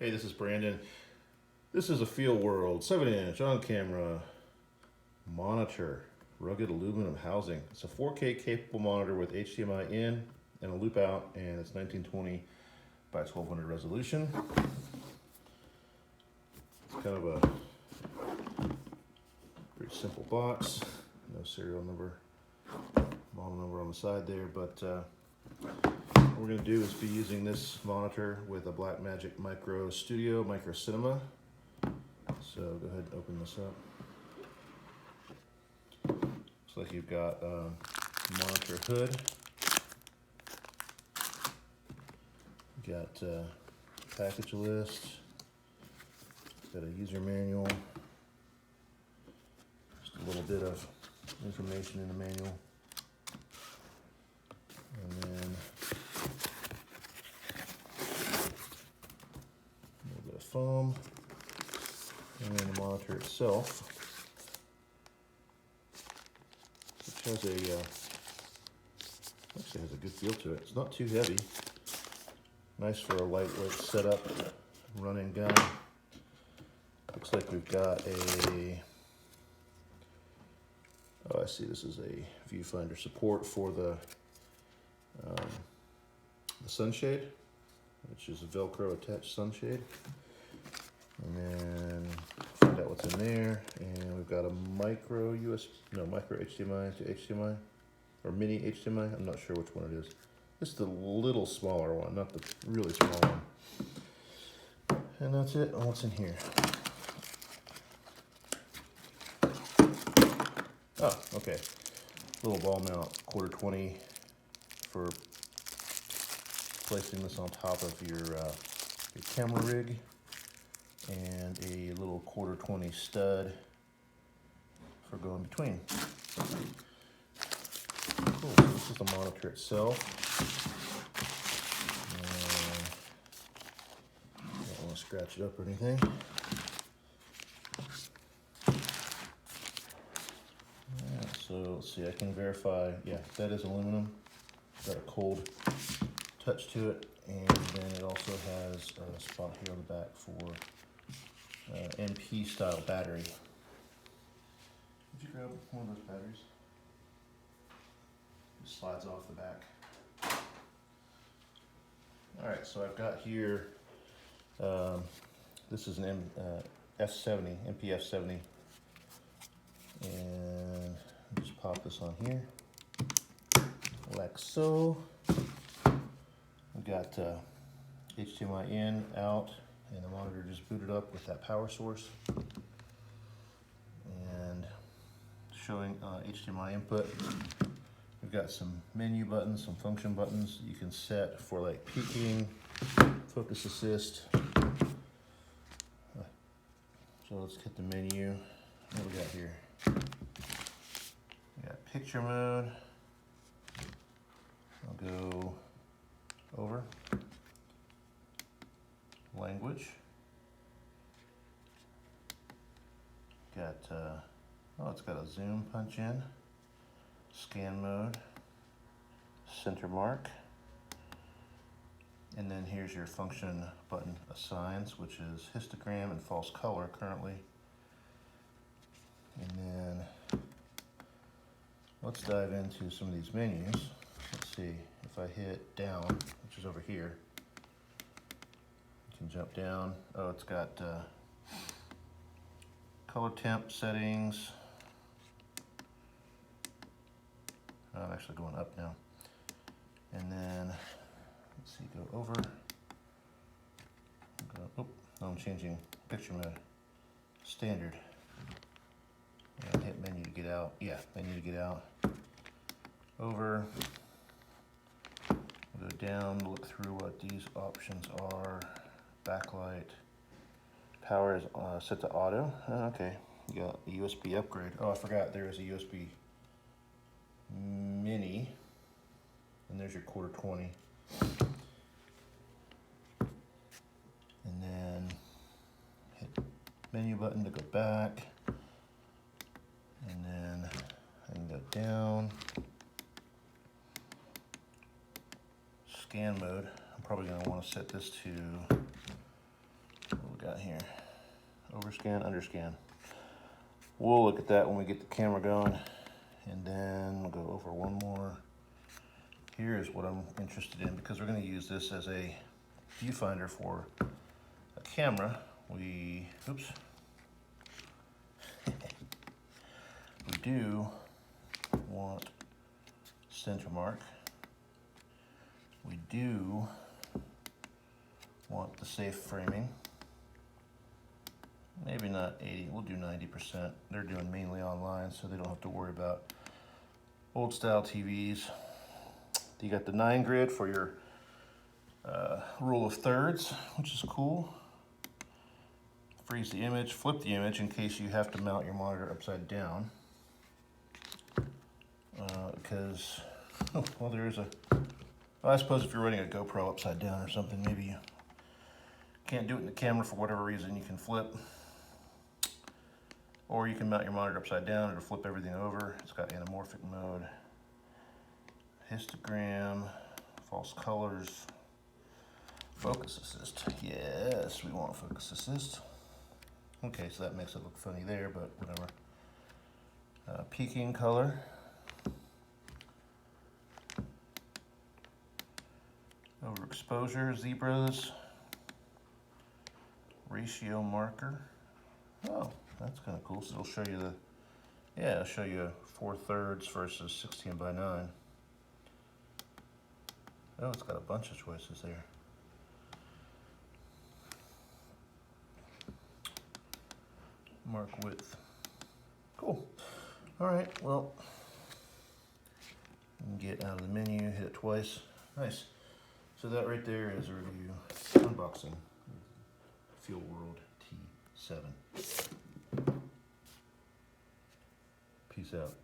Hey, this is Brandon. This is a Feelworld 7-inch on-camera monitor, rugged aluminum housing. It's a 4K capable monitor with HDMI in and a loop out, and it's 1920 by 1200 resolution. It's kind of a pretty simple box. No serial number, model number on the side there, but what we're going to do is be using this monitor with a Blackmagic Micro Studio Micro Cinema. So go ahead and open this up. Looks like you've got a monitor hood. You got a package list. Got a user manual. Just a little bit of information in the manual. And then a little bit of foam. And then the monitor itself, which has actually has a good feel to it. It's not too heavy. Nice for a lightweight setup, run and gun. Looks like we've got I see, this is a viewfinder support for the sunshade, which is a Velcro attached sunshade. And then find out what's in there. And we've got a micro HDMI to HDMI, or mini HDMI. I'm not sure which one it is. It's the little smaller one, not the really small one. And that's it on what's in here. Oh, okay. Little ball mount, 1/4-20 for placing this on top of your camera rig. And a little 1/4-20 stud for going between. Cool, so this is the monitor itself. Don't want to scratch it up or anything. Alright, so let's see, I can verify, yeah, that is aluminum. Got a cold touch to it, and then it also has a spot here on the back for MP style battery. Would you grab one of those batteries? It slides off the back. Alright, so I've got here, this is an F70, MP-F70. And just pop this on here, like so. We've got HDMI in, out, and the monitor just booted up with that power source. And showing HDMI input. We've got some menu buttons, some function buttons you can set for like peaking, focus assist. So let's hit the menu. What do we got here? We got picture mode. I'll go over. Language. Got, it's got a zoom punch in. Scan mode. Center mark. And then here's your function button assigns, which is histogram and false color currently. And then let's dive into some of these menus. Let's see, if I hit down, which is over here, you can jump down. Oh, it's got color temp settings. Oh, I'm actually going up now. And then, let's see, go over. Oh, no, I'm changing picture mode. Standard. And hit menu to get out. Yeah, menu to get out. Over. Go down, look through what these options are. Backlight. Power is set to auto. Okay, you got a USB upgrade. Oh, I forgot there is a USB mini. And there's your 1/4-20. And then hit menu button to go back. And then I can go down. Scan mode. I'm probably going to want to set this to got here? Overscan, underscan. We'll look at that when we get the camera going. And then we'll go over one more. Here's what I'm interested in, because we're going to use this as a viewfinder for a camera. We do want center mark. We do want the safe framing. Maybe not 80, we'll do 90%. They're doing mainly online, so they don't have to worry about old style TVs. You got the 9 grid for your rule of thirds, which is cool. Freeze the image, flip the image in case you have to mount your monitor upside down. Because, well, there is a, well, I suppose if you're running a GoPro upside down or something, maybe you can't do it in the camera for whatever reason, you can flip. Or you can mount your monitor upside down, it'll flip everything over. It's got anamorphic mode, histogram, false colors, focus assist. Yes, we want focus assist. Okay, so that makes it look funny there, but whatever. Peaking color. Overexposure, zebras. Ratio marker. Oh, that's kind of cool. So it'll show you the, yeah, it'll show you 4/3 versus 16:9. Oh, it's got a bunch of choices there. Mark width. Cool. All right, well, get out of the menu, hit it twice. Nice. So that right there is a review, unboxing, Feelworld T7. Peace out.